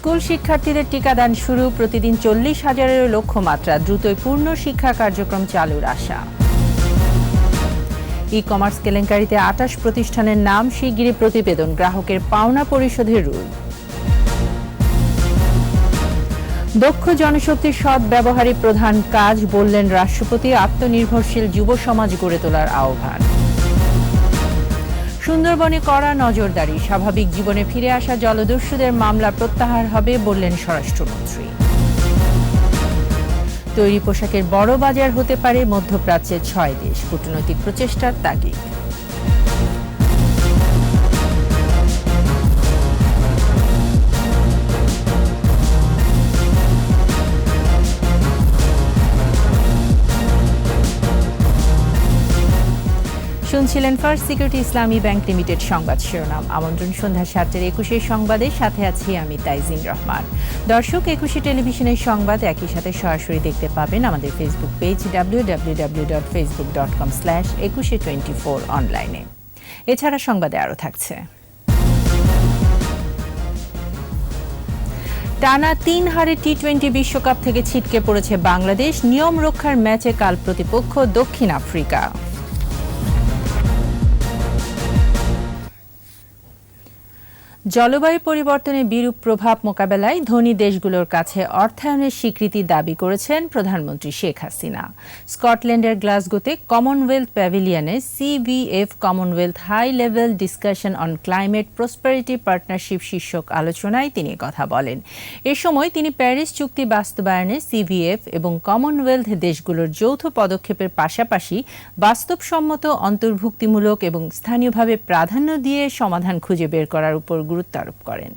School শিক্ষার্থীদের টিকাদান শুরু, প্রতিদিন 40,000-এর লক্ষ্যমাত্রা, দ্রুতই পূর্ণ শিক্ষা কার্যক্রম চালুর আশা। ই কমার্স কেলেঙ্কারিতে 28 প্রতিষ্ঠানের নাম, শিগগিরই প্রতিবেদন, গ্রাহকের পাওনা পরিশোধের রুল। দক্ষ জনশক্তির সৎ ব্যবহারই প্রধান কাজ, বললেন রাষ্ট্রপতি, আত্মনির্ভরশীল যুব সমাজ গড়ে তোলার আহ্বান। সুন্দরবনে কড়া নজরদারি, স্বাভাবিক জীবনে ফিরে আসা জলদস্যুদের মামলা প্রত্যাহার হবে, বললেন স্বরাষ্ট্রমন্ত্রী। তৈরি পোশাকের বড় বাজার হতে পারে মধ্যপ্রাচ্যের 6 দেশ, কূটনৈতিক প্রচেষ্টার তাগিদ। শুনছিলেন ফার্স্ট সিকিউরিটি ইসলামী ব্যাংক লিমিটেড সংবাদ শিরোনাম। আমন্ত্রণ সন্ধ্যা 7টার 21 সংবাদের সাথে আছি আমি তাইজিন রহমান। দর্শক, 21 টেলিভিশনের সংবাদ একই সাথে সরাসরি দেখতে পাবেন আমাদের ফেসবুক পেজ www.facebook.com/2124 অনলাইনে। এছাড়া সংবাদে আরও থাকছে। টানা 3 হারে টি-20 বিশ্বকাপ থেকে ছিটকে পড়েছে বাংলাদেশ, নিয়ম রক্ষার ম্যাচে কাল প্রতিপক্ষ দক্ষিণ আফ্রিকা। জলবায়ু পরিবর্তনের বিরূপ প্রভাব মোকাবেলায় ধনী দেশগুলোর কাছে অর্থায়নের স্বীকৃতি দাবি করেছেন প্রধানমন্ত্রী শেখ হাসিনা। স্কটল্যান্ডের গ্লাসগোতে কমনওয়েলথ প্যাভিলিয়নে CVF commonwealth high level discussion on climate prosperity partnership শীর্ষক আলোচনায় তিনি কথা বলেন। এ সময় তিনি প্যারিস চুক্তি বাস্তবায়নে সিভিএফ এবং কমনওয়েলথ দেশগুলোর যৌথ পদক্ষেপের পাশাপাশি বাস্তবসম্মত, অন্তর্ভুক্তিমূলক এবং স্থানীয়ভাবে প্রাধান্য দিয়ে সমাধান খুঁজে বের করার উপর গুরুত্ব আরোপ করেন।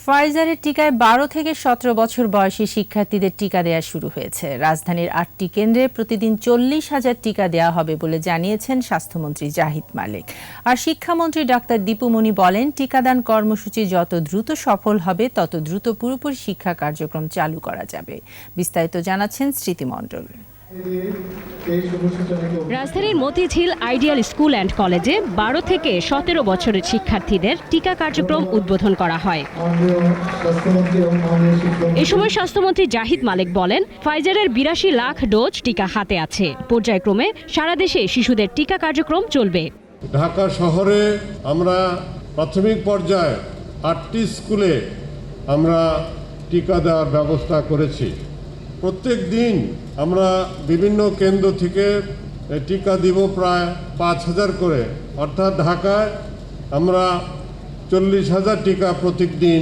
ফাইজারের টিকায় 12 থেকে 17 বছর বয়সী শিক্ষার্থীদের টিকা দেওয়া শুরু হয়েছে। রাজধানীর 8টি কেন্দ্রে প্রতিদিন 40,000 টিকা দেওয়া হবে বলে জানিয়েছেন স্বাস্থ্যমন্ত্রী জাহিদ মালিক। আর শিক্ষামন্ত্রী ডাক্তার দীপু মনি বলেন, টিকাদান কর্মসূচি যত দ্রুত সফল হবে তত দ্রুত পুরোপুরি শিক্ষা কার্যক্রম চালু করা যাবে। বিস্তারিত জানাচ্ছেন স্মৃতি মণ্ডল। রাজধানীর মতিঝিল আইডিয়াল স্কুল অ্যান্ড কলেজে 12 থেকে 17 বছরের শিক্ষার্থীদের টিকা কার্যক্রম উদ্বোধন করা হয়। এ সময় স্বাস্থ্যমন্ত্রী জাহিদ মালিক বলেন, ফাইজারের 82 লাখ ডোজ টিকা হাতে আছে। পর্যায়ক্রমে সারা দেশে শিশুদের টিকা কার্যক্রম চলবে। ঢাকা শহরে আমরা প্রাথমিক পর্যায়ে 8টি স্কুলে আমরা টিকা দেওয়ার ব্যবস্থা করেছি। প্রত্যেক দিন আমরা বিভিন্ন কেন্দ্র থেকে টিকা দিব প্রায় 5,000 করে, অর্থাৎ ঢাকায় আমরা 40,000 টিকা প্রতিদিন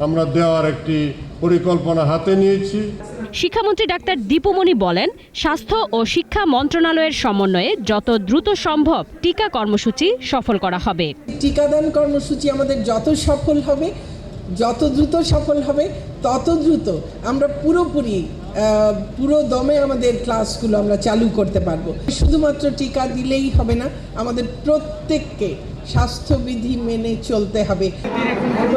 আমরা দেওয়ার একটি পরিকল্পনা হাতে নিয়েছি। শিক্ষামন্ত্রী ডাক্তার দীপু মনি বলেন, স্বাস্থ্য ও শিক্ষা মন্ত্রণালয়ের সমন্বয়ে যত দ্রুত সম্ভব টিকা কর্মসূচি সফল করা হবে। টিকাদান কর্মসূচি আমাদের যত সফল হবে, যত দ্রুত সফল হবে, তত দ্রুত আমরা পুরো দমে আমাদের ক্লাসগুলো আমরা চালু করতে পারবো। শুধুমাত্র টিকা দিলেই হবে না, আমাদের প্রত্যেককে স্বাস্থ্যবিধি মেনে চলতে হবে।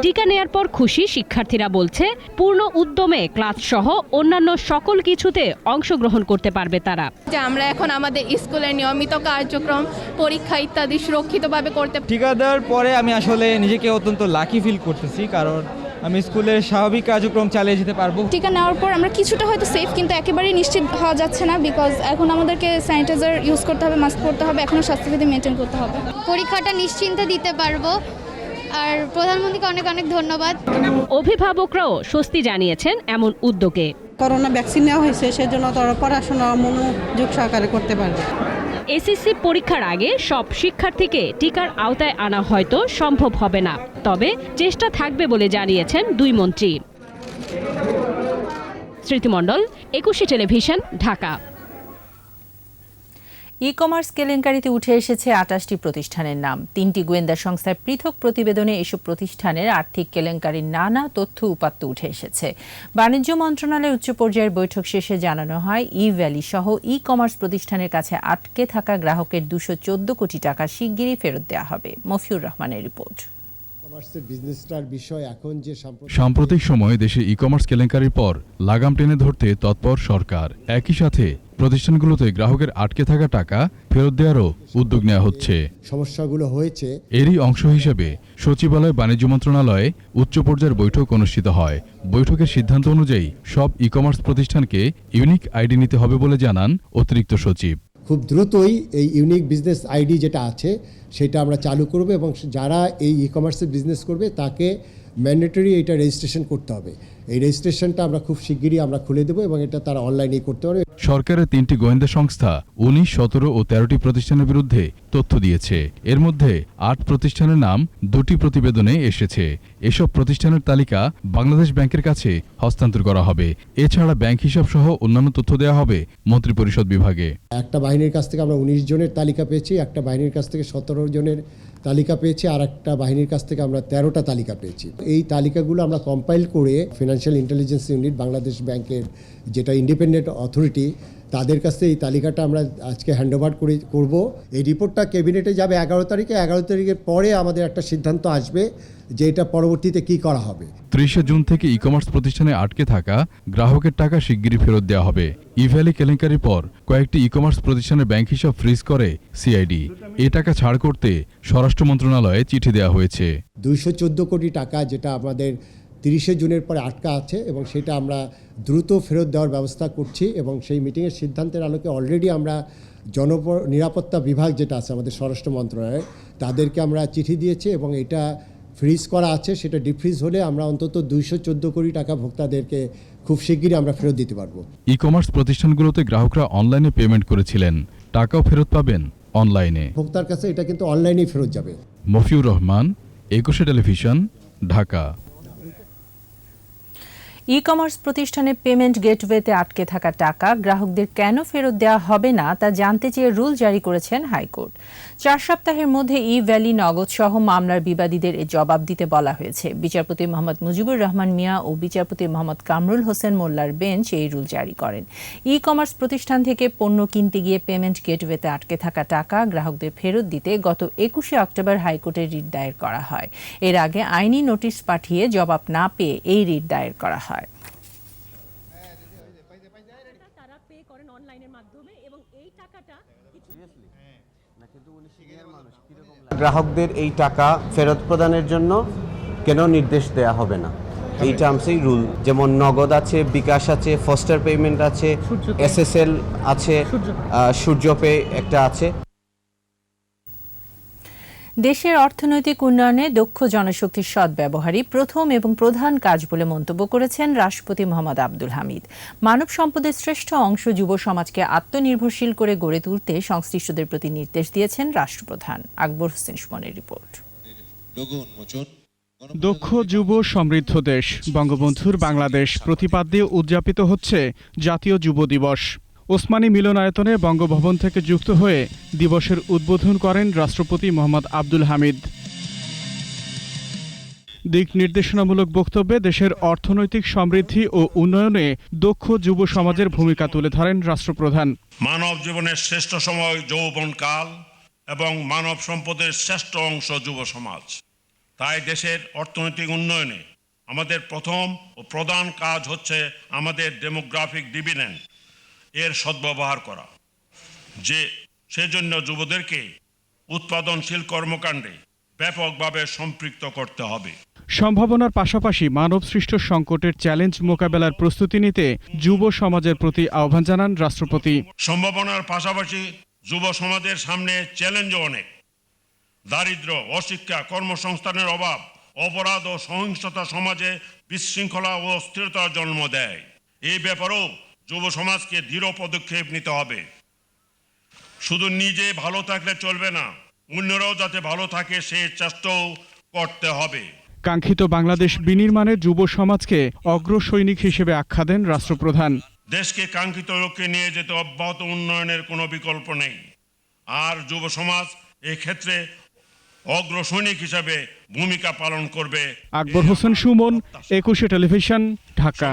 টিকা নেয়ার পর খুশি শিক্ষার্থীরা, বলছে পূর্ণ উদ্যমে ক্লাস সহ অন্যান্য সকল কিছুতে অংশগ্রহণ করতে পারবে তারা। যে আমরা এখন আমাদের স্কুলের নিয়মিত কার্যক্রম, পরীক্ষা ইত্যাদি সুরক্ষিতভাবে করতে। টিকা দেওয়ার পরে আমি আসলে নিজেকে অত্যন্ত লাকি ফিল করতেছি, কারণ আমি স্কুলের স্বাভাবিক কার্যক্রম চালিয়ে যেতে পারবো। টিকা নেওয়ার পর আমরা কিছুটা হয়তো সেফ, কিন্তু একেবারেই নিশ্চিত হওয়া যাচ্ছে না, বিকজ এখন আমাদেরকে স্যানিটাইজার ইউজ করতে হবে, মাস্ক পরতে হবে, এখনো স্বাস্থ্যবিধি মেনটেন করতে হবে। পরীক্ষাটা নিশ্চিন্তে দিতে পারবো। আর প্রধানমন্ত্রীকে অনেক অনেক ধন্যবাদ। অভিভাবকরাও স্বস্তি জানিয়েছেন এমন উদ্যোগে। করোনা ভ্যাকসিন নেওয়া হয়েছে, সেজন্য তারা পড়াশোনা মনোযোগ সহকারে করতে পারবে। এসএসসি পরীক্ষার আগে সব শিক্ষার্থীকে টিকার আওতায় আনা হয়তো সম্ভব হবে না, তবে চেষ্টা থাকবে বলে জানিয়েছেন দুই মন্ত্রী। স্মৃতি মণ্ডল, 21 টেলিভিশন, ঢাকা। ই কমার্স কেলেঙ্কারিতে উঠে এসেছে 28টি প্রতিষ্ঠানের নাম। 3টি গোয়েন্দা সংস্থার পৃথক প্রতিবেদনে এসব প্রতিষ্ঠানের আর্থিক কেলেঙ্কারির নানা তথ্য উপাত্ত উঠে এসেছে। বাণিজ্য মন্ত্রণালয়ের উচ্চ পর্যায়ের বৈঠক শেষে জানানো হয়, ই ভ্যালি সহ ই কমার্স প্রতিষ্ঠানের কাছে আটকে থাকা গ্রাহকের 214 কোটি টাকা শিগগিরই ফেরত দেওয়া হবে। মফিউর রহমানের রিপোর্ট। কমার্সের বিজনেসটার বিষয় এখন যে সাম্প্রতিক সময়ে দেশে ই কমার্স কেলেঙ্কারির পর লাগাম টেনে ধরতে তৎপর সরকার। একই সাথে প্রতিষ্ঠানগুলোতে গ্রাহকের আটকে থাকা টাকা ফেরত দেওয়ারও উদ্যোগ নেওয়া হচ্ছে। সমস্যাগুলো হয়েছে, এরই অংশ হিসেবে সচিবালয় বাণিজ্য মন্ত্রণালয়ে উচ্চ পর্যায়ের বৈঠক অনুষ্ঠিত হয়। বৈঠকের সিদ্ধান্ত অনুযায়ী সব ই কমার্স প্রতিষ্ঠানকে ইউনিক আইডি নিতে হবে বলে জানান অতিরিক্ত সচিব। খুব দ্রুতই এই ইউনিক বিজনেস আইডি যেটা আছে সেটা আমরা চালু করব এবং যারা এই ই কমার্সে বিজনেস করবে তাকে ম্যান্ডেটরি এটা রেজিস্ট্রেশন করতে হবে। এই রেজিস্ট্রেশনটা আমরা খুব শিগগিরই আমরা খুলে দেবো এবং এটা তারা অনলাইনেই করতে পারবে। সরকারের ৩টি গোয়েন্দা সংস্থা ১৯, ১৭ ও ১৩টি প্রতিষ্ঠানের বিরুদ্ধে তথ্য দিয়েছে। এর মধ্যে ৮ প্রতিষ্ঠানের নাম ২টি প্রতিবেদনে এসেছে। এসব প্রতিষ্ঠানের তালিকা বাংলাদেশ ব্যাংকের কাছে হস্তান্তর করা হবে। এছাড়া ব্যাংক হিসাব সহ অন্যান্য তথ্য দেওয়া হবে মন্ত্রিপরিষদ বিভাগে। একটা বাহিনীর কাছ থেকে আমরা ১৯ জনের তালিকা পেয়েছি, একটা বাহিনীর কাছ থেকে ১৭ জনের তালিকা পেয়েছি, আর একটা বাহিনীর কাছ থেকে আমরা 13টা তালিকা পেয়েছি। এই তালিকাগুলো আমরা কম্পাইল করে ফিনান্সিয়াল ইন্টেলিজেন্স ইউনিট, বাংলাদেশ ব্যাংকের যেটা ইন্ডিপেন্ডেন্ট অথরিটি, তাদের কাছে এই তালিকাটা আমরা আজকে হ্যান্ডওভার করব। এই রিপোর্টটা ক্যাবিনেটে যাবে 11 তারিখে। 11 তারিখের পরে আমাদের একটা সিদ্ধান্ত আসবে যে এটা পরবর্তীতে কি করা হবে। ৩০ জুন থেকে ই কমার্স প্রতিষ্ঠানে আটকে থাকা গ্রাহকের টাকা শিগগিরই ফেরত দেওয়া হবে। ই-ভ্যালি কেলেঙ্কারির পর কয়েকটি ই কমার্স প্রতিষ্ঠানের ব্যাংক হিসাব ফ্রিজ করে সিআইডি। এ টাকা ছাড় করতে স্বরাষ্ট্র মন্ত্রণালয়ে চিঠি দেওয়া হয়েছে। 214 কোটি টাকা যেটা আমাদের 30 জুনের পরে আটকা আছে এবং সেটা আমরা দ্রুত ফেরত দেওয়ার ব্যবস্থা করছি এবং সেই মিটিংয়ের সিদ্ধান্তের আলোকে অলরেডি আমরা নিরাপত্তা বিভাগ যেটা আছে আমাদের স্বরাষ্ট্র মন্ত্রণালয়ে, তাদেরকে আমরা চিঠি দিয়েছি এবং এটা ফ্রিজ করা আছে। সেটা ডিফ্রিজ হলে আমরা অন্তত 214 কোটি টাকা ভোক্তাদেরকে খুব শিগগিরই আমরা ফেরত দিতে পারবো। ই কমার্স প্রতিষ্ঠানগুলোতে গ্রাহকরা অনলাইনে পেমেন্ট করেছিলেন, টাকাও ফেরত পাবেন অনলাইনে। ভোক্তার কাছে এটা কিন্তু অনলাইনেই ফেরত যাবে। Mofiur Rahman, 21 television, Dhaka. E commerce প্রতিষ্ঠানে পেমেন্ট গেটওয়েতে আটকে থাকা টাকা গ্রাহকদের কেন ফেরত দেওয়া হবে না তা জানতে চেয়ে রুল জারি করেছেন হাইকোর্ট। 4 সপ্তাহের মধ্যে ই-ভ্যালি, নগদ সহ মামলার বিবাদীদের এ জবাব দিতে বলা হয়েছে। বিচারপতি মোহাম্মদ মুজিবুর রহমান মিয়া ও বিচারপতি মোহাম্মদ কামরুল হোসেন মোল্লার বেঞ্চ এই রুল জারি করেন। ই কমার্স প্রতিষ্ঠান থেকে পণ্য কিনতে গিয়ে পেমেন্ট গেটওয়েতে আটকে থাকা টাকা গ্রাহকদের ফেরত দিতে গত 21 অক্টোবর হাইকোর্টে রিট দায়ের করা হয়। এর আগে আইনি নোটিশ পাঠিয়ে জবাব না পেয়ে এই রিট দায়ের করা হয়। গ্রাহকদের এই টাকা ফেরত প্রদানের জন্য কেন নির্দেশ দেয়া হবে না, এই টার্মসেই রুল। যেমন নগদ আছে, বিকাশ আছে, ফস্টার পেমেন্ট আছে, এসএসএল আছে, সূর্যপে একটা আছে। দেশের অর্থনৈতিক উন্নয়নে দক্ষ জনশক্তির সদ্ব্যবহারই প্রথম এবং প্রধান কাজ বলে মন্তব্য করেছেন রাষ্ট্রপতি মোহাম্মদ আব্দুল হামিদ। মানব সম্পদের শ্রেষ্ঠ অংশ যুব সমাজকে আত্মনির্ভরশীল করে গড়ে তুলতে সংশ্লিষ্টদের প্রতি নির্দেশ দিয়েছেন রাষ্ট্রপ্রধান। আকবর হোসেন সুমনের রিপোর্ট। দক্ষ যুব সমৃদ্ধ দেশ বঙ্গবন্ধুর বাংলাদেশ প্রতিপাদ্যে উদযাপিত হচ্ছে জাতীয় যুব দিবস। ওসমানী মিলনায়তনে বঙ্গভবন থেকে যুক্ত হয়ে দিবসের উদ্বোধন করেন রাষ্ট্রপতি মোহাম্মদ আব্দুল হামিদ। দিক নির্দেশনামূলক বক্তব্যে দেশের অর্থনৈতিক সমৃদ্ধি ও উন্নয়নে দক্ষ যুব সমাজের ভূমিকা তুলে ধরেন রাষ্ট্রপ্রধান। মানব জীবনের শ্রেষ্ঠ সময় যৌবনকাল এবং মানব সম্পদের শ্রেষ্ঠ অংশ যুব সমাজ। তাই দেশের অর্থনৈতিক উন্নয়নে আমাদের প্রথম ও প্রধান কাজ হচ্ছে আমাদের ডেমোগ্রাফিক ডিভিডেন্ড এর সদ্ব্যবহার করা, যে সেজন্য যুবদেরকে উৎপাদনশীল কর্মকাণ্ডে ব্যাপকভাবে সম্পৃক্ত করতে হবে। সম্ভাবনার পাশাপাশি মানব সৃষ্ট সংকটের চ্যালেঞ্জ মোকাবেলার প্রস্তুতি নিতে যুব সমাজের প্রতি আহ্বান জানান রাষ্ট্রপতি। সম্ভাবনার পাশাপাশি যুব সমাজের সামনে চ্যালেঞ্জও অনেক। দারিদ্র্য, অশিক্ষা, কর্মসংস্থানের অভাব, অপরাধ ও সহিংসতা সমাজে বিশৃঙ্খলা ও অস্থিরতার জন্ম দেয়। এই ব্যাপারেও যুব সমাজকে দৃঢ় পদক্ষেপ নিতে হবে। শুধু নিজে ভালো থাকলে চলবে না, অন্যরাও যাতে ভালো থাকে সে চেষ্টাও করতে হবে। কাঙ্ক্ষিত বাংলাদেশ বিনির্মাণে যুব সমাজকে অগ্রসৈনিক হিসেবে আখ্যা দেন রাষ্ট্রপ্রধান। দেশকে কাঙ্ক্ষিত লক্ষ্যে নিয়ে যেতে অব্যাহত উন্নয়নের কোনো বিকল্প নেই, আর যুব সমাজ এই ক্ষেত্রে অগ্রসৈনিক হিসাবে ভূমিকা পালন করবে। আকবর হোসেন সুমন, 21 টেলিভিশন, ঢাকা।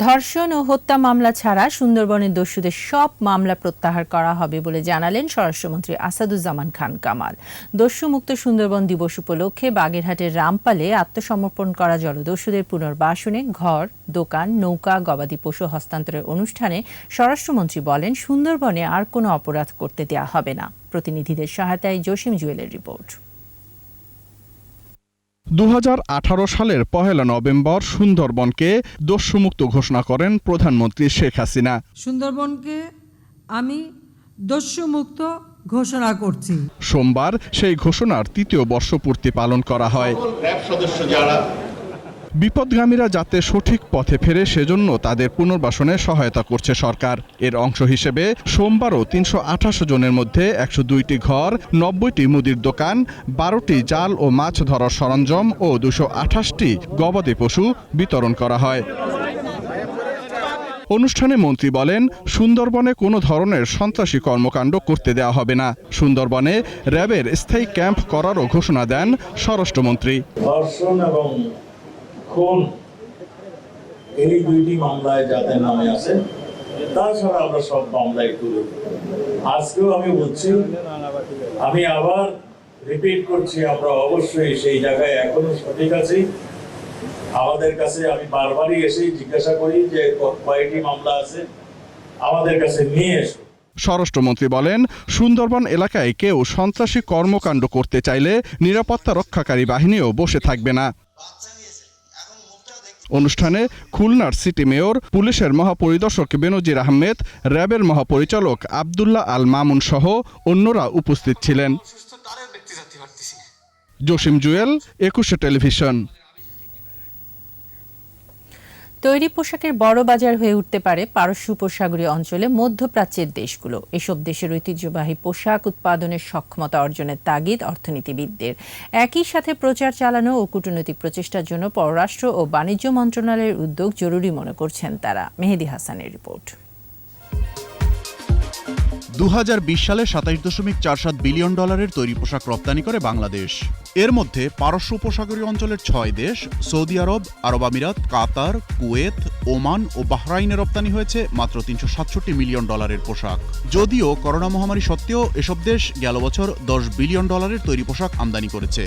ধর্ষণ ও হত্যা মামলা ছাড়া সুন্দরবনের দস্যুদের সব মামলা প্রত্যাহার করা হবে বলে জানালেন স্বরাষ্ট্রমন্ত্রী আসাদুজ্জামান খান কামাল। দস্যুমুক্ত সুন্দরবন দিবস উপলক্ষে বাগেরহাটের রামপালে আত্মসমর্পণ করা জলদস্যুদের পুনর্বাসনে ঘর, দোকান, নৌকা, গবাদি পশু হস্তান্তরের অনুষ্ঠানে স্বরাষ্ট্রমন্ত্রী বলেন, সুন্দরবনে আর কোনো অপরাধ করতে দেয়া হবে না। প্রতিনিধিদের সহায়তায় জসিম জুয়েলের রিপোর্ট। 2018 সালের 1 নভেম্বর সুন্দরবনকে দস্যুমুক্ত ঘোষণা করেন প্রধানমন্ত্রী শেখ হাসিনা। সুন্দরবনকে আমি দস্যুমুক্ত ঘোষণা করছি। সোমবার সেই ঘোষণার 3য় বর্ষপূর্তি পালন করা হয়। বিপদগামীরা যাতে সঠিক পথে ফেরে সেজন্য তাদের পুনর্বাসনে সহায়তা করছে সরকার। এর অংশ হিসেবে সোমবারও 328 জনের মধ্যে 102টি ঘর, 90টি মুদির দোকান, 12টি জাল ও মাছ ধরার সরঞ্জাম ও 228টি গবাদি পশু বিতরণ করা হয়। অনুষ্ঠানে মন্ত্রী বলেন, সুন্দরবনে কোনো ধরনের সন্ত্রাসী কর্মকাণ্ড করতে দেওয়া হবে না। সুন্দরবনে র্যাবের স্থায়ী ক্যাম্প করারও ঘোষণা দেন স্বরাষ্ট্রমন্ত্রী। ধর্ষণ এবং খুন এই দুইটি মামলায় যাদের নামে আছে, তাছাড়া আমরা সব মামলায় তুলে। আজকেও আমি বলছি, আমি আবার রিপিট করছি, আমরা অবশ্যই সেই জায়গায় এখনো সঠিক আছি। আমাদের কাছে আমি বারবারই এসেই জিজ্ঞাসা করি যে কয়টি মামলা আছে, আমাদের কাছে নিয়ে এসো। স্বরাষ্ট্রমন্ত্রী বলেন, সুন্দরবন এলাকায় কেউ সন্ত্রাসী কর্মকাণ্ড করতে চাইলে নিরাপত্তা রক্ষাকারী বাহিনীও বসে থাকবে না। অনুষ্ঠানে খুলনার সিটি মেয়র, পুলিশের মহাপরিদর্শক বেনজির আহমেদ, র্যাবের মহাপরিচালক আব্দুল্লাহ আল মামুন সহ অন্যরা উপস্থিত ছিলেন। জসিম জুয়েল, 21 টেলিভিশন। তৈরি পোশাকের বড় বাজার হয়ে উঠতে পারে পারস্য উপসাগরীয় অঞ্চলে মধ্যপ্রাচ্যের দেশগুলো। এসব দেশের ঐতিহ্যবাহী পোশাক উৎপাদনের সক্ষমতা অর্জনের তাগিদ অর্থনীতিবিদদের। একই সাথে প্রচার চালানো ও কূটনৈতিক প্রচেষ্টার জন্য পররাষ্ট্র ও বাণিজ্য মন্ত্রণালয়ের উদ্যোগ জরুরি মনে করছেন তারা। মেহেদী হাসানের রিপোর্ট। 2020 সালে $27.47 বিলিয়ন তৈরি পোশাক রপ্তানি করে বাংলাদেশ। এর মধ্যে পারস্য উপসাগরীয় অঞ্চলের 6 দেশ সৌদি আরব, আরব আমিরাত, কাতার, কুয়েত, ওমান ও বাহরাইনে রপ্তানি হয়েছে মাত্র $367 মিলিয়ন পোশাক। যদিও করোনা মহামারী সত্ত্বেও এসব দেশ গেল বছর $10 বিলিয়ন তৈরি পোশাক আমদানি করেছে।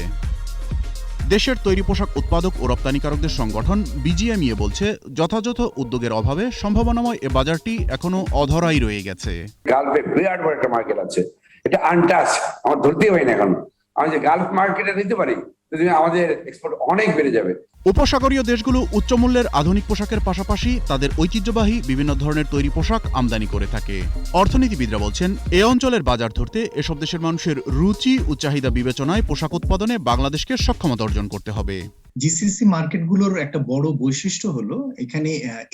দেশের তৈরি পোশাক উৎপাদক ও রপ্তানিকারকদের সংগঠন বিজিএমইএ বলছে, যথাযথ উদ্যোগের অভাবে সম্ভাবনাময় এ বাজারটি এখনো অধরাই রয়ে গেছে। গালফে বিরাট বড় একটা মার্কেট আছে, এটা আনটাচ, আমার ধরতেই হয় না এখন। আমি যে গালফ মার্কেটে দিতে পারি, আমাদের এক্সপোর্ট অনেক বেড়ে যাবে। উপসাগরীয় দেশগুলো উচ্চমূল্যের আধুনিক পোশাকের পাশাপাশি তাদের ঐতিহ্যবাহী বিভিন্ন ধরনের তৈরি পোশাক আমদানি করে থাকে। অর্থনীতিবিদরা বলছেন, এ অঞ্চলের বাজার ধরতে এসব দেশের মানুষের রুচি ও চাহিদা বিবেচনায় পোশাক উৎপাদনে বাংলাদেশকে সক্ষমতা অর্জন করতে হবে। জিসিসি মার্কেটগুলোর একটা বড় বৈশিষ্ট্য হলো এখানে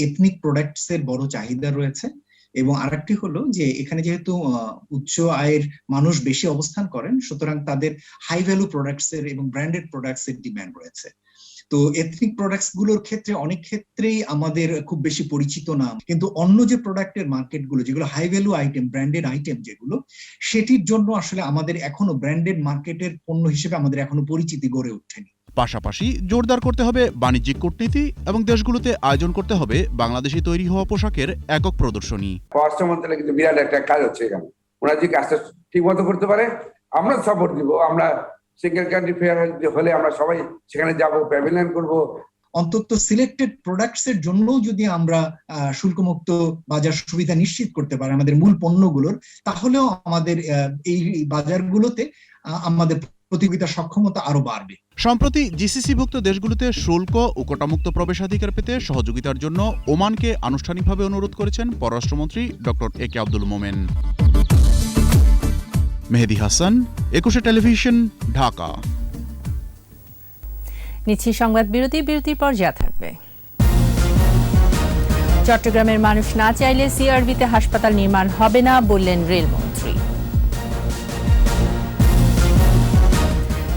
এথনিক প্রোডাক্টস এর বড় চাহিদা রয়েছে, এবং আরেকটি হলো যে এখানে যেহেতু উচ্চ আয়ের মানুষ বেশি অবস্থান করেন, সুতরাং তাদের হাই ভ্যালু প্রোডাক্টস এর এবং ব্র্যান্ডেড প্রোডাক্টস এর ডিমান্ড রয়েছে। তো এথনিক প্রোডাক্টস গুলোর ক্ষেত্রে অনেক ক্ষেত্রেই আমাদের খুব বেশি পরিচিত না, কিন্তু অন্য যে প্রোডাক্টের মার্কেট গুলো যেগুলো high value item, branded item যেগুলো, সেটির জন্য আসলে আমাদের এখনো ব্র্যান্ডেড মার্কেটের পণ্য হিসেবে আমাদের এখনো পরিচিতি গড়ে ওঠেনি। পাশাপাশি জোরদার করতে হবে বাণিজ্যিক কূটনীতি এবং দেশগুলোতে আয়োজন করতে হবে বাংলাদেশি তৈরি হওয়া পোশাকের একক প্রদর্শনী। পররাষ্ট্র মন্ত্রণালয় কিন্তু বিরাট একটা কাজ হচ্ছে এখানে, ওরা যে কাজটা ঠিক মতো করতে পারে আমরা সাপোর্ট দিব। আমরা সিঙ্গেল কান্ট্রি ফেয়ার হলে আমরা সবাই সেখানে যাব, প্যাভিলিয়ন করব। অন্তত সিলেক্টেড প্রোডাক্টস এর জন্য যদি আমরা শুল্কমুক্ত বাজার সুবিধা নিশ্চিত করতে পারি আমাদের মূল পণ্যগুলোর, তাহলেও আমাদের এই বাজারগুলোতে আমাদের প্রতিযোগিতা সক্ষমতা আরো বাড়বে। সম্প্রতি জিসিসিভুক্ত দেশগুলোতে শুল্ক ও কোটামুক্ত প্রবেশাধিকার পেতে সহযোগিতার জন্য ওমানকে আনুষ্ঠানিকভাবে অনুরোধ করেছেন পররাষ্ট্রমন্ত্রী ডক্টর একে আব্দুল মোমেন। মেহেদী হাসান, 21 টেলিভিশন, ঢাকা। নিচ্ছি সংবাদ বিরতি, বিরতির পর যা থাকবে। চট্টগ্রামের মানুষ না চাইলে সিআরবিতে হাসপাতাল নির্মাণ হবে না বললেন রেলমন্ত্রী।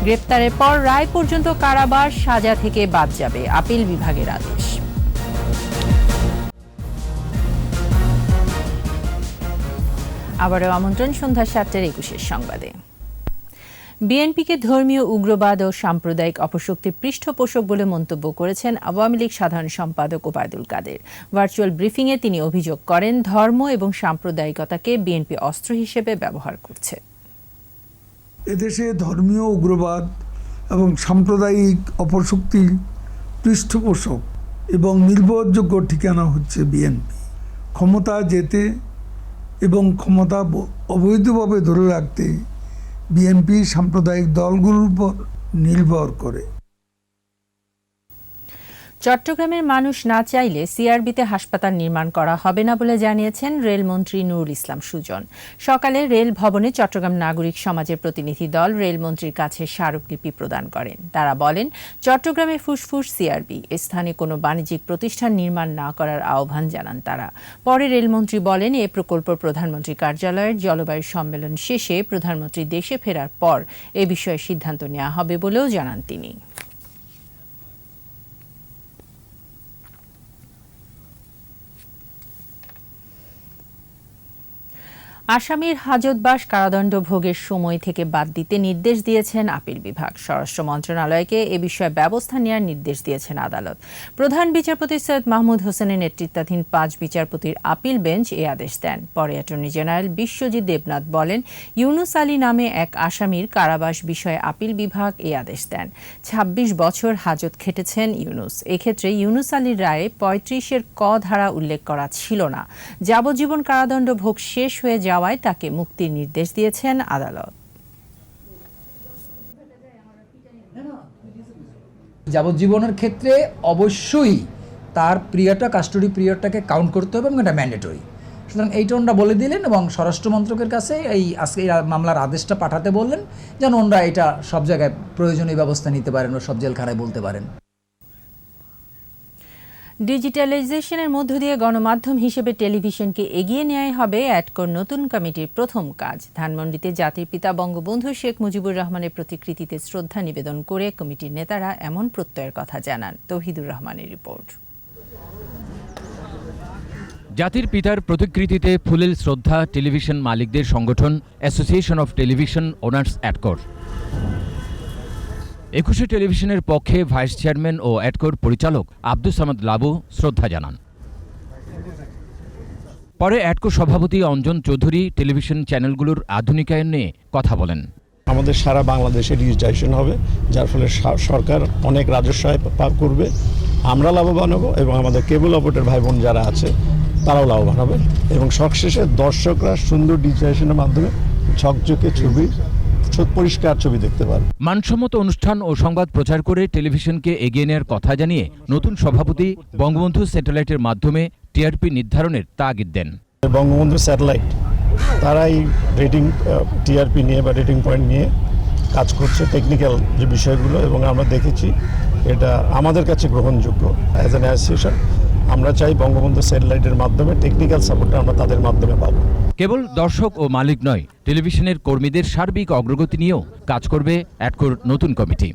গ্রেপ্তারের পর রায় পর্যন্ত কারাবাস, সাজা থেকে বাদ যাবে আপিল বিভাগের আদেশ। আবারও আমন্ত্রণ সন্ধ্যা 7টার 21 সংবাদে। বিএনপিকে ধর্মীয় উগ্রবাদ ও সাম্প্রদায়িক অপশক্তির পৃষ্ঠপোষক বলে মন্তব্য করেছেন আওয়ামী লীগ সাধারণ সম্পাদক ওবায়দুল কাদের। ভার্চুয়াল ব্রিফিংয়ে তিনি অভিযোগ করেন, ধর্ম এবং সাম্প্রদায়িকতাকে বিএনপি অস্ত্র হিসেবে ব্যবহার করছে। এদেশে ধর্মীয় উগ্রবাদ এবং সাম্প্রদায়িক অপশক্তির পৃষ্ঠপোষক এবং নির্ভরযোগ্য ঠিকানা হচ্ছে বিএনপি। ক্ষমতা যেতে এবং ক্ষমতা অবৈধভাবে ধরে রাখতে বিএনপি সাম্প্রদায়িক দলগুলোর উপর নির্ভর করে। চট্টগ্রামের মানুষ না চাইলে সিআরবিতে হাসপাতাল নির্মাণ করা হবে না বলে জানিয়েছেন রেলমন্ত্রী নুরুল ইসলাম সুজন। সকালে রেল ভবনে চট্টগ্রাম নাগরিক সমাজের প্রতিনিধি দল রেলমন্ত্রীর কাছে স্মারকলিপি প্রদান করেন। তারা বলেন, চট্টগ্রামে ফুসফুস সিআরবি, স্থানে কোনো বাণিজ্যিক প্রতিষ্ঠান নির্মাণ না করার আহ্বান জানান তারা। পরে রেলমন্ত্রী বলেন, এ প্রকল্প প্রধানমন্ত্রী কার্যালয়ের জলবায়ু সম্মেলন শেষে প্রধানমন্ত্রী দেশে ফেরার পর এ বিষয়ে সিদ্ধান্ত নেওয়া হবে বলেও জানান তিনি। আসামির হাজতবাস কারাদণ্ড ভোগের সময় থেকে বাদ দিতে নির্দেশ দিয়েছেন আপিল বিভাগ। স্বরাষ্ট্র মন্ত্রণালয়কে এ বিষয়ে ব্যবস্থা নেওয়ার নির্দেশ দিয়েছেন আদালত। প্রধান বিচারপতি সৈয়দ মাহমুদ হোসেনের নেতৃত্বাধীন ৫ বিচারপতির আপিল বেঞ্চ এ আদেশ দেন। পরে অ্যাটর্নি জেনারেল বিশ্বজিৎ দেবনাথ বলেন, ইউনুস আলী নামে এক আসামির কারাবাস বিষয়ে আপিল বিভাগ এ আদেশ দেন। ২৬ বছর হাজত খেটেছেন ইউনুস। এক্ষেত্রে ইউনুস আলীর রায়ে ৩৫-এর ক ধারা উল্লেখ করা ছিল না। যাবজ্জীবন কারাদণ্ড ভোগ শেষ হয়ে যাওয়ায় তাকে মুক্তির নির্দেশ দিয়েছেন আদালত। যাবজ্জীবনের ক্ষেত্রে অবশ্যই তার পিরিয়ডটা, কাস্টডি পিরিয়ডটাকে কাউন্ট করতে হবে এবং এটা ম্যান্ডেটরি। সুতরাং এইটা ওনারা বলে দিলেন এবং স্বরাষ্ট্র মন্ত্রকের কাছে আজকে এই মামলার আদেশটা পাঠাতে বললেন, যেন ওনারা এটা সব জায়গায় প্রয়োজনীয় ব্যবস্থা নিতে পারেন ও সব জেলখানায় বলতে পারেন। ডিজিটালাইজেশনের মধ্য দিয়ে গণমাধ্যম হিসেবে টেলিভিশনকে এগিয়ে নেওয়াই হবে অ্যাডকোর নতুন কমিটির প্রথম কাজ। ধানমন্ডিতে জাতির পিতা বঙ্গবন্ধু শেখ মুজিবুর রহমানের প্রতিকৃতিতে শ্রদ্ধা নিবেদন করে কমিটির নেতারা এমন প্রত্যয়ের কথা জানান। তৌহিদুর রহমানের রিপোর্ট। জাতির পিতার প্রতিকৃতিতে ফুলেল শ্রদ্ধা টেলিভিশন মালিকদের সংগঠন অ্যাসোসিয়েশন অফ টেলিভিশন ওনার্স অ্যাডকোর। ২১ টেলিভিশনের পক্ষে ভাইস চেয়ারম্যান ও অ্যাডকোর পরিচালক আব্দুস সামাদ লাবু শ্রদ্ধা জানান। পরে অ্যাডকো সভাপতি অঞ্জন চৌধুরী টেলিভিশন চ্যানেলগুলোর আধুনিকায়ন নিয়ে কথা বলেন। আমাদের সারা বাংলাদেশে ডিজিটাইজেশন হবে, যার ফলে সরকার অনেক রাজস্ব করবে, আমরা লাভবান হব এবং আমাদের কেবল অপারেটর ভাই বোন যারা আছে তারাও লাভবান হবে এবং সবশেষে দর্শকরা সুন্দর ডিজিটাইজেশনের মাধ্যমে ঝকঝকে ছবি, পরিষ্কার ছবি দেখতে পারে। মানসম্মত অনুষ্ঠান ও সংবাদ প্রচার করে টেলিভিশনকে এগিয়ে নেওয়ার কথা জানিয়ে নতুন সভাপতি বঙ্গবন্ধু স্যাটেলাইটের মাধ্যমে টিআরপি নির্ধারণের তাগিদ দেন। বঙ্গবন্ধু স্যাটেলাইট তারাই রেটিং টিআরপি নিয়ে বা রেটিং পয়েন্ট নিয়ে কাজ করছে, টেকনিক্যাল যে বিষয়গুলো, এবং আমরা দেখেছি এটা আমাদের কাছে গ্রহণযোগ্য। অ্যাজ অ্যান অ্যাসোসিয়েশন আমরা চাই বঙ্গবন্ধু স্যাটেলাইটের মাধ্যমে টেকনিক্যাল সাপোর্টটা আমরা তাদের মাধ্যমে পাবো। কেবল দর্শক ও মালিক নয়, টেলিভিশনের কর্মীদের সার্বিক অগ্রগতি নিয়েও কাজ করবে অ্যাডকোর নতুন কমিটি।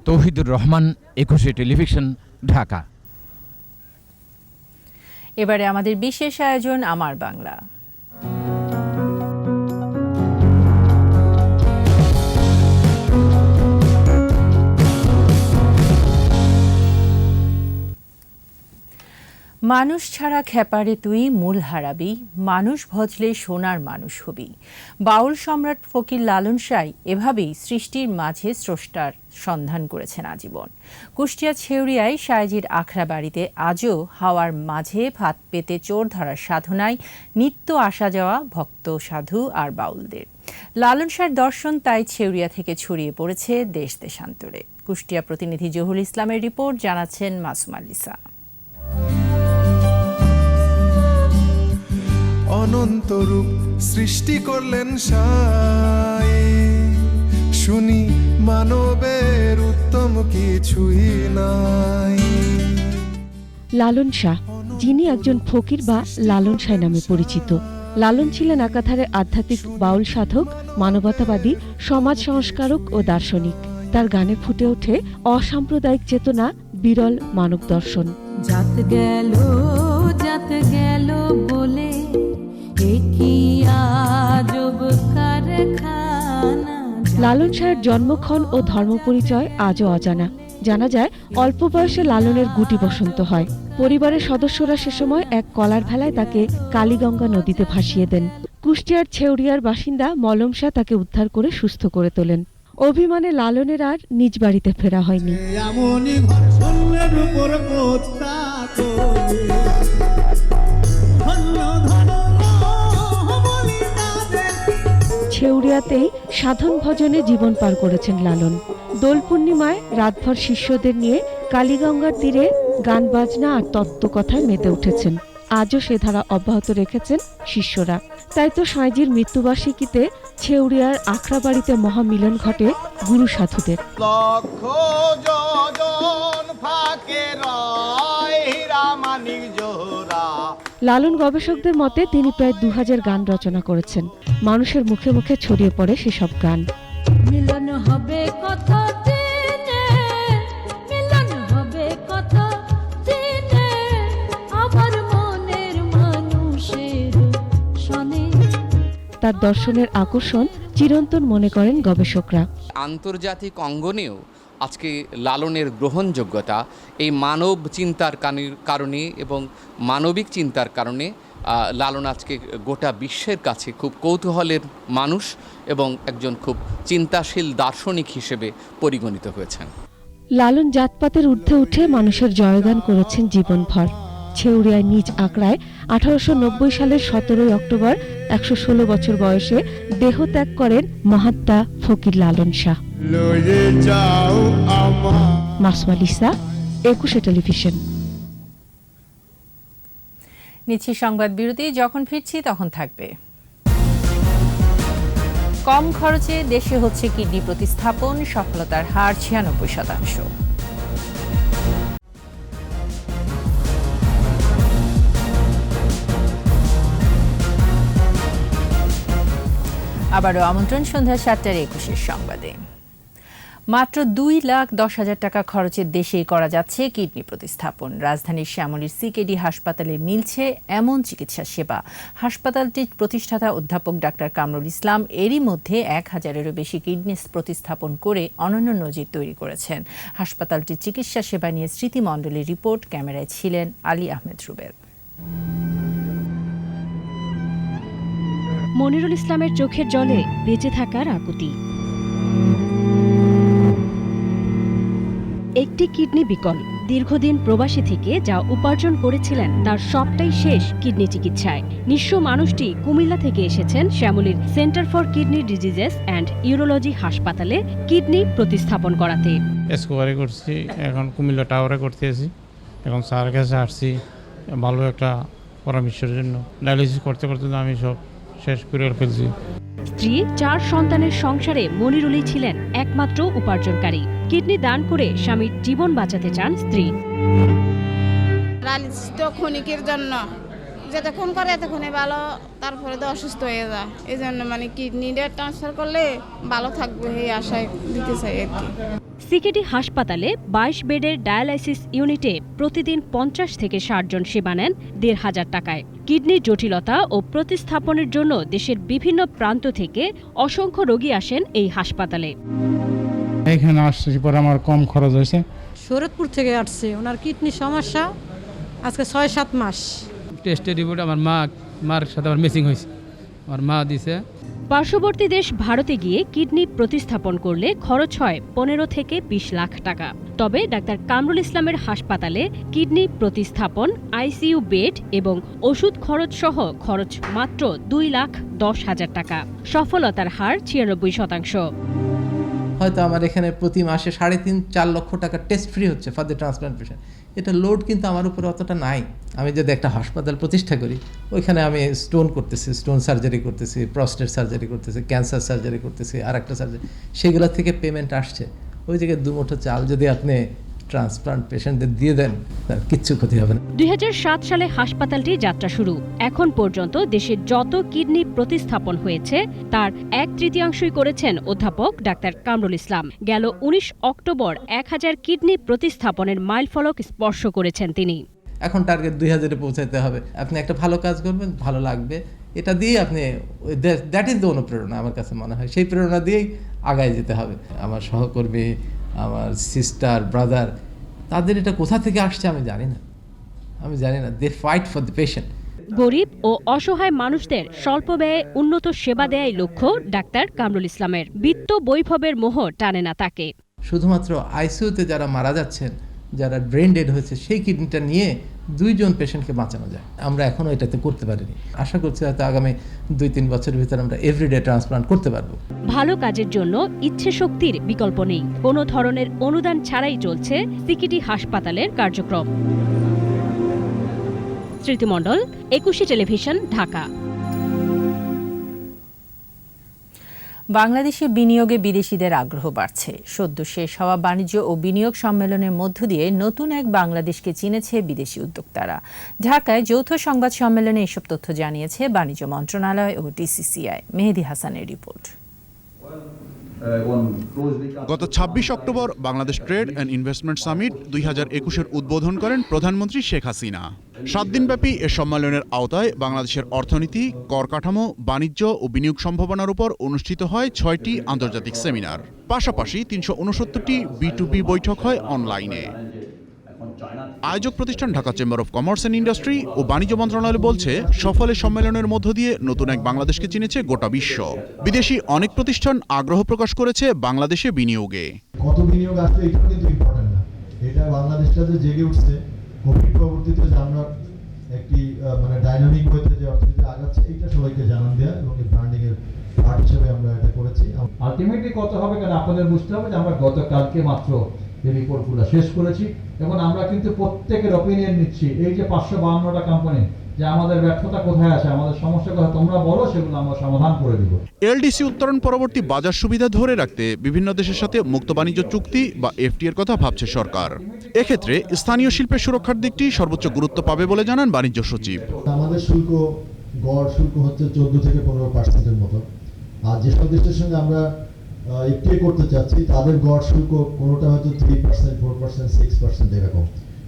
তৌহিদুর রহমান, ২১ টেলিভিশন, ঢাকা। এবারে আমাদের বিশেষ আয়োজন আমার বাংলা। মানুষ ছাড়া খেপারে তুই মূল হারাবি, মানুষ ভজলে সোনার মানুষ হবি। বাউল সম্রাট ফকির লালন শাহ এভাবেই সৃষ্টির মাঝে স্রষ্টার সন্ধান করেছেন আজীবন। কুষ্টিয়া ছেউরিয়ায় সায়াজির আখড়া বাড়িতে আজও হাওয়ার মাঝে ভাত পেতে চোর ধরার সাধনায় নিত্য আসা যাওয়া ভক্ত, সাধু আর বাউলদের। লালন শাহর দর্শন তাই ছেউরিয়া থেকে ছড়িয়ে পড়েছে দেশ দেশান্তরে। কুষ্টিয়া প্রতিনিধি জহুর ইসলামের রিপোর্ট, জানাচ্ছেন মাসুমা লিসা। অনন্ত রূপ সৃষ্টি করলেন সাই, শুনি মানবের উত্তম কিছুই নাই। লালন শাহ, যিনি একজন ফকির বা লালন শাহ নামে পরিচিত। লালন ছিলেন একাধারে আধ্যাত্মিক বাউল সাধক, মানবতাবাদী, সমাজ সংস্কারক ও দার্শনিক। তার গানে ফুটে ওঠে অসাম্প্রদায়িক চেতনা, বিরল মানব দর্শন। জাত গেল বলে কি আজব কারখানা, লালন শাহের জন্মক্ষণ ও ধর্মপরিচয় আজও অজানা। জানা যায় অল্প বয়সে লালনের গুটি বসন্ত হয়। পরিবারের সদস্যরা সে সময় এক কলার ভেলায় তাকে কালীগঙ্গা নদীতে ভাসিয়ে দেন। কুষ্টিয়ার ছেউরিয়ার বাসিন্দা মলম শাহ তাকে উদ্ধার করে সুস্থ করে তোলেন। অভিমানে লালনের আর নিজ বাড়িতে ফেরা হয়নি। ছেউরিয়াতেই সাধন ভজনে জীবন পার করেছেন লালন। দোল পূর্ণিমায় রাতভর শিষ্যদের নিয়ে কালীগঙ্গার তীরে গান বাজনা আর তত্ত্বকথায় মেতে উঠেছেন। আজও সে ধারা অব্যাহত রেখেছেন শিষ্যরা। তাই তো সাঁইজির মৃত্যুবার্ষিকীতে ছেউরিয়ার আখড়াবাড়িতে মহামিলন ঘটে গুরু সাধুদের। লালন গবেষকদের মতে তিনি প্রায় 2000 গান রচনা করেছেন। মানুষের মুখে মুখে ছড়িয়ে পড়ে সেসব গান। মিলন হবে কথা দিনে, মিলন হবে কথা দিনে, আমার মনের মানুষের শোনে। তার দর্শনের আকর্ষণ চিরন্তন মনে করেন গবেষকরা। আন্তর্জাতিক অঙ্গনেও আজকে লালনের গ্রহণযোগ্যতা এই মানব চিন্তার কারণে এবং মানবিক চিন্তার কারণে লালন আজকে গোটা বিশ্বের কাছে খুব কৌতূহলের মানুষ এবং একজন খুব চিন্তাশীল দার্শনিক হিসেবে পরিগণিত হয়েছেন। লালন জাতপাতের ঊর্ধ্বে উঠে মানুষের জয়গান করেছেন জীবনভর। ছেউরিয়ায় নিজ আঁকড়ায় 1890 সালের 17 অক্টোবর 116 বছর বয়সে দেহত্যাগ করেন মহাত্মা ফকির লালন শাহ। মাসুমা লিসা, 21 টেলিভিশন। নিচ্ছি সংবাদ বিরতি, যখন ফিরছি তখন থাকবে। কম খরচে দেশে হচ্ছে কিডনি প্রতিস্থাপন, সফলতার হার 96%। আবারও আমন্ত্রণ সন্ধ্যা 7:21 সংবাদে। মাত্র 2,10,000 টাকা খরচে দেশেই করা যাচ্ছে কিডনি প্রতিস্থাপন। রাজধানীর শ্যামলীর সিকেডি হাসপাতালে মিলছে এমন চিকিৎসা সেবা। হাসপাতালটির প্রতিষ্ঠাতা অধ্যাপক ডাক্তার কামরুল ইসলাম এরই মধ্যে 1000-এরও বেশি কিডনি প্রতিস্থাপন করে অনন্য নজির তৈরি করেছেন। হাসপাতালটির চিকিৎসা সেবা নিয়ে স্মৃতি মণ্ডলের রিপোর্ট, ক্যামেরায় ছিলেন আলী আহমেদ রুবেল। মনিরুল ইসলামের চোখের জলে বেঁচে থাকার আকুতি। একটি কিডনি বিকল। দীর্ঘদিন প্রবাসী থেকে যা উপার্জন করেছিলেন তার সবটাই শেষ কিডনি চিকিৎসায়। নিঃস্ব মানুষটি কুমিল্লা থেকে এসেছেন শ্যামলীর centre for kidney diseases and urology হাসপাতালে কিডনি প্রতিস্থাপন করাতে। স্কোয়ারে করছি, এখন কুমিল্লা টাওয়ারে করতেছি। এখন স্যারের কাছে আসছি ভালো একটা পরামর্শের জন্য। ডায়ালিসিস করতে করতে আমি সব শেষ করে ফেলছি। স্ত্রী 4 সন্তানের সংসারে মনিরুলই ছিলেন একমাত্র উপার্জনকারী। কিডনি দান করে স্বামীর জীবন বাঁচাতে চান স্ত্রী। ডায়ালিসিস তো ক্ষণিকের জন্য, যতক্ষণ করে এতক্ষণে ভালো, তারপরে তো অসুস্থ হয়ে যায়। এই জন্য কিডনিটা ট্রান্সফার করলে ভালো থাকবে এই আশায় দিতে চাই আর কি। সিকেডি হাসপাতালে 22 বেডের ডায়ালাইসিস ইউনিটে প্রতিদিন 50 থেকে 60 জন সেবা নেন 1,500 টাকায়। কিডনির জটিলতা ও প্রতিস্থাপনের জন্য দেশের বিভিন্ন প্রান্ত থেকে অসংখ্য রোগী আসেন এই হাসপাতালে। এখানে আসছি পর আমার কম খরচ হয়েছে। শরৎপুর থেকে আসছে, ওনার কিডনি সমস্যা আজকে 6-7 মাস। টেস্টের রিপোর্ট আমার মার সাথে আমার মিসিং হয়েছে, আমার মা দিছে। পার্শ্ববর্তী দেশ ভারতে গিয়ে কিডনি প্রতিস্থাপন করলে খরচ হয় 15 থেকে 20 লাখ টাকা। তবে ডাক্তার কামরুল ইসলামের হাসপাতালে কিডনি প্রতিস্থাপন, আইসিইউ বেড এবং ওষুধ খরচ সহ খরচ মাত্র 2,10,000 টাকা। সফলতার হার 96%। হয়তো আমার এখানে প্রতি মাসে 3.5-4 লক্ষ টাকা টেস্ট ফ্রি হচ্ছে ফর দ্য ট্রান্সপ্লান্ট পেশেন্ট। এটা লোড কিন্তু আমার উপরে অতটা নাই। আমি যদি একটা হাসপাতাল প্রতিষ্ঠা করি, ওইখানে আমি স্টোন করতেছি, স্টোন সার্জারি করতেছি, প্রস্টেট সার্জারি করতেছি, ক্যান্সার সার্জারি করতেছি, আর একটা সার্জারি, সেগুলো থেকে পেমেন্ট আসছে। ওই জায়গায় 2 মুঠো চাল যদি আপনি ট্রান্সপ্লান্ট পেশেন্টদের দিয়ে দেন, তার কিচ্ছু ক্ষতি হবে না। 2007 সালে হাসপাতালটি যাত্রা শুরু। এখন পর্যন্ত দেশের যত কিডনি প্রতিস্থাপন হয়েছে তার 1/3 করেছেন অধ্যাপক ডাক্তার কামরুল ইসলাম। গেল 19 অক্টোবর 1000 কিডনি প্রতিস্থাপনের মাইলফলক স্পর্শ করেছেন তিনি। এখন টার্গেট 2000-এ পৌঁছাতে হবে। আপনি একটা ভালো কাজ করবেন, ভালো লাগবে, এটা দিয়েই আপনি দ্যাট ইজ দ্য অনুপ্রেরণা আমার কাছে মনে হয়, সেই প্রেরণা দিয়েই আগায় যেতে হবে। আমার সহকর্মী, আমার সিস্টার, ব্রাদার, তাদের এটা কোথা থেকে আসছে আমি জানি না, দে ফাইট ফর দ্য পেশেন্ট। গরিব ও অসহায় মানুষদের স্বল্প ব্যয়ে উন্নত সেবা দেয়াই লক্ষ্য ডাক্তার কামরুল ইসলামের। বিত্ত বৈভবের মোহ টানে না তাকে। শুধুমাত্র আইসিইউতে যারা মারা যাচ্ছেন, যারা ব্রেন ডেড হয়েছে, সেই কিডনিটা নিয়ে 2 জন পেশেন্টকে বাঁচানো যায়। আমরা এখনও এটাতে করতে পারিনি। আশা করছি হয়তো আগামী 2-3 বছরের ভিতরে আমরা এভরিডে ট্রান্সপ্লান্ট করতে পারবো। ভালো কাজের জন্য ইচ্ছে শক্তির বিকল্প নেই। কোনো ধরনের অনুদান ছাড়াই চলছে সিকিটি হাসপাতালের কার্যক্রম। স্মৃতিমণ্ডল, 21 টেলিভিশন, ঢাকা। বাংলাদেশে বিনিয়োগে বিদেশিদের আগ্রহ বাড়ছে। সদ্য শেষ হওয়া বাণিজ্য ও বিনিয়োগ সম্মেলনের মধ্য দিয়ে নতুন এক বাংলাদেশকে চিনেছে বিদেশি উদ্যোক্তারা। ঢাকায় যৌথ সংবাদ সম্মেলনে এসব তথ্য জানিয়েছে বাণিজ্য মন্ত্রণালয় ও ডিসিসিআই। মেহেদী হাসানের রিপোর্ট। গত 26 October Bangladesh trade and investment summit 2021-এর উদ্বোধন করেন প্রধানমন্ত্রী শেখ হাসিনা। 7 দিনব্যাপী এ সম্মেলনের আওতায় বাংলাদেশের অর্থনীতি, কর কাঠামো, বাণিজ্য ও বিনিয়োগ সম্ভাবনার উপর অনুষ্ঠিত হয় 6টি আন্তর্জাতিক সেমিনার। পাশাপাশি 369টি B2B বৈঠক হয় অনলাইনে। আয়োজক প্রতিষ্ঠান Dhaka chamber of commerce and industry ও বাণিজ্য মন্ত্রণালয় বলছে, সফল সম্মেলনের মধ্য দিয়ে নতুন এক বাংলাদেশকে চিনেছে গোটা বিশ্ব। বিদেশি অনেক প্রতিষ্ঠান আগ্রহ প্রকাশ করেছে বাংলাদেশে বিনিয়োগে। কত বিনিয়োগ আসবে এটা কিন্তু ইম্পর্টেন্ট না, এটা বাংলাদেশটা যে জেগে উঠছে কোভিড পরবর্তীতে যে আমরা একটি ডাইনামিক ওয়েতে যে অর্থনীতি আগাচ্ছে, এটা সবাইকে জানান দেওয়া এবং এই ব্র্যান্ডিং এর পার্ট হিসেবে আমরা এটা করেছি। আলটিমেটলি কত হবে কেন আপনাদের বুঝতে হবে যে আমরা গতকালকে মাত্র এই রিপোর্টগুলো শেষ করেছি এবং আমরা কিন্তু প্রত্যেকের অপিনিয়ন নিচ্ছি। এই যে 552টা কোম্পানি, যে আমাদের ব্যর্থতা কোথায় আছে, আমাদের সমস্যা কোথায়, তোমরা বলো, সেগুলো আমরা সমাধান করে দিব। এলডিসি উত্তরণ পরবর্তী বাজার সুবিধা ধরে রাখতে বিভিন্ন দেশের সাথে মুক্ত বাণিজ্য চুক্তি বা এফটি এর কথা ভাবছে সরকার। এক্ষেত্রে স্থানীয় শিল্পের সুরক্ষার দিকটি সর্বোচ্চ গুরুত্ব পাবে বলে জানান বাণিজ্য সচিব। আমাদের শুল্ক, গড় শুল্ক হচ্ছে 14 থেকে 15% মতো, আর যেসব দেশের সঙ্গে আমরা একটি করতে চাচ্ছি তাদের গড় শুল্ক কোনোটা হয়তো 3%, 4%, 6% এরকম।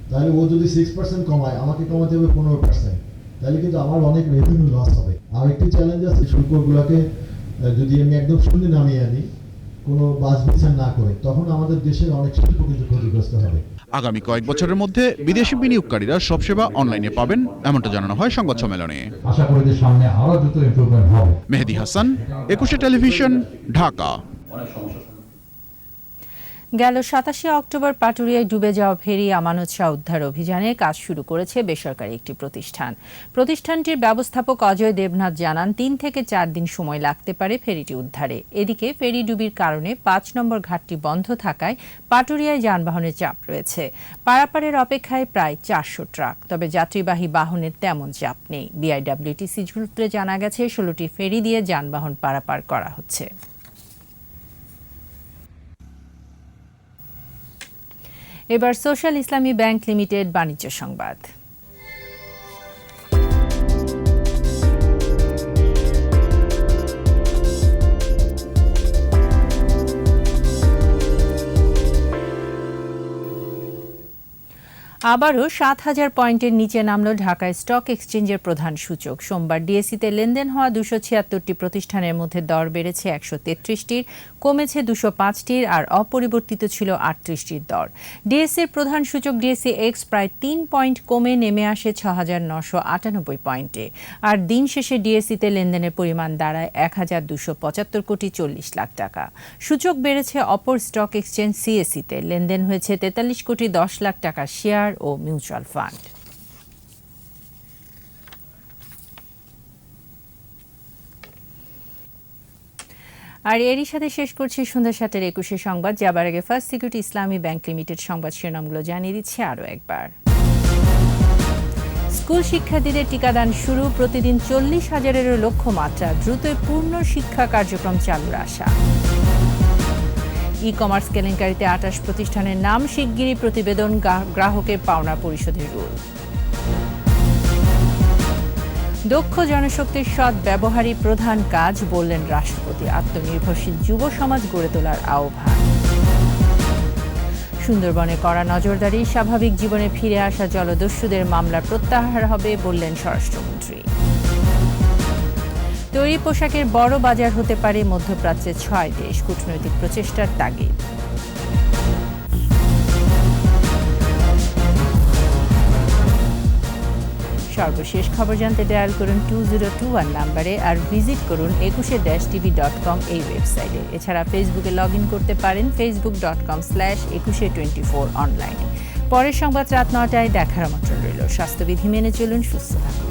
তাহলে ও যদি 6% কমায়, আমাকে কমাতে হবে 15%, তাহলে কিন্তু আমার অনেক রেভিনিউ লস হবে। আর একটি চ্যালেঞ্জ আছে, শুল্কগুলোকে যদি আমি একদম শূন্য নামিয়ে আনি, কোনো বাছ বিচার না করে, তখন আমাদের দেশের অনেক শিল্প কিন্তু ক্ষতিগ্রস্ত হবে। আগামী কয়েক বছরের মধ্যে বিদেশি বিনিয়োগকারীরা সব সেবা অনলাইনে পাবেন, এমনটা জানানো হয় সংবাদ সম্মেলনে। আশা করি যে সামনে আরো দ্রুত ইমপ্রুভমেন্ট হবে। মেহেদী হাসান, 21 টেলিভিশন, ঢাকা। গেল 27 অক্টোবর পাটুরিয়ায় ডুবে যাওয়া ফেরি আমানত শাহ উদ্ধার অভিযানে কাজ শুরু করেছে বেসরকারি একটি প্রতিষ্ঠান। প্রতিষ্ঠানটির ব্যবস্থাপক অজয় দেবনাথ জানান, 3 থেকে 4 দিন সময় লাগতে পারে ফেরিটি উদ্ধারে। এদিকে ফেরি ডুবির কারণে 5 নম্বর ঘাটটি বন্ধ থাকায় পাটুরিয়ায় যানবাহনের চাপ রয়েছে। পারাপারের অপেক্ষায় প্রায় 400 ট্রাক, তবে যাত্রীবাহী বাহনের তেমন চাপ নেই। বিআইডব্লিউটিসি সূত্রে জানা গেছে 16টি ফেরি দিয়ে যানবাহন পারাপার করা হচ্ছে। এবার সোশ্যাল ইসলামী ব্যাংক লিমিটেড বাণিজ্য সংবাদ। আবারও 7,000 পয়েন্টের নিচে নামল ঢাকা স্টক এক্সচেঞ্জের প্রধান সূচক। সোমবার ডিএসইতে লেনদেন হওয়া 276টি প্রতিষ্ঠানের মধ্যে দর বেড়েছে 133টির, কমেছে 205টির, আর অপরিবর্তিত ছিল 38টির দর। ডিএসইর প্রধান সূচক ডিএসই এক্স প্রায় 3 পয়েন্ট কমে নেমে আসে 6,998 পয়েন্টে। আর দিন শেষে ডিএসইতে লেনদেনের পরিমাণ দাঁড়ায় 1,275 কোটি 40 লাখ টাকা। সূচক বেড়েছে অপর স্টক এক্সচেঞ্জ সিএসইতে, লেনদেন হয়েছে 43 কোটি 10 লাখ টাকার শেয়ার ও মিউচুয়াল ফান্ড। আর এরই সাথে শেষ করছি সন্ধ্যা 7টার 21 সংবাদ। যাবার আগে ফার্স্ট সিকিউরিটি ইসলামী ব্যাংক লিমিটেড সংবাদ শিরোনামগুলো জানিয়ে দিচ্ছে আরও একবার। স্কুল শিক্ষার্থীদের টিকাদান শুরু, প্রতিদিন 40,000-এরও লক্ষ্যমাত্রা, দ্রুতই পূর্ণ শিক্ষা কার্যক্রম চালুর আশা। ই কমার্স কেলেঙ্কারিতে 28 প্রতিষ্ঠানের নাম, শিগগিরই প্রতিবেদন, গ্রাহকের পাওনা পরিশোধের রুল। দক্ষ জনশক্তির সৎ ব্যবহারই প্রধান কাজ, বললেন রাষ্ট্রপতি। আত্মনির্ভরশীল যুব সমাজ গড়ে তোলার আহ্বান। সুন্দরবনে কড়া নজরদারি, স্বাভাবিক জীবনে ফিরে আসা জলদস্যুদের মামলা প্রত্যাহার হবে, বললেন স্বরাষ্ট্রমন্ত্রী। তৈরি পোশাকের বড় বাজার হতে পারে মধ্যপ্রাচ্যের 6 দেশ, কূটনৈতিক প্রচেষ্টার তাগিদ। সর্বশেষ খবর জানতে ডায়াল করুন 2021 নম্বরে আর ভিজিট করুন ekushe-tv.com এই ওয়েবসাইটে। এছাড়া ফেসবুকে লগ ইন করতে পারেন facebook.com/ekushe24 অনলাইনে। পরের সংবাদ রাত 9টায় দেখার আমন্ত্রণ রইল। স্বাস্থ্যবিধি মেনে চলুন, সুস্থ থাকুন।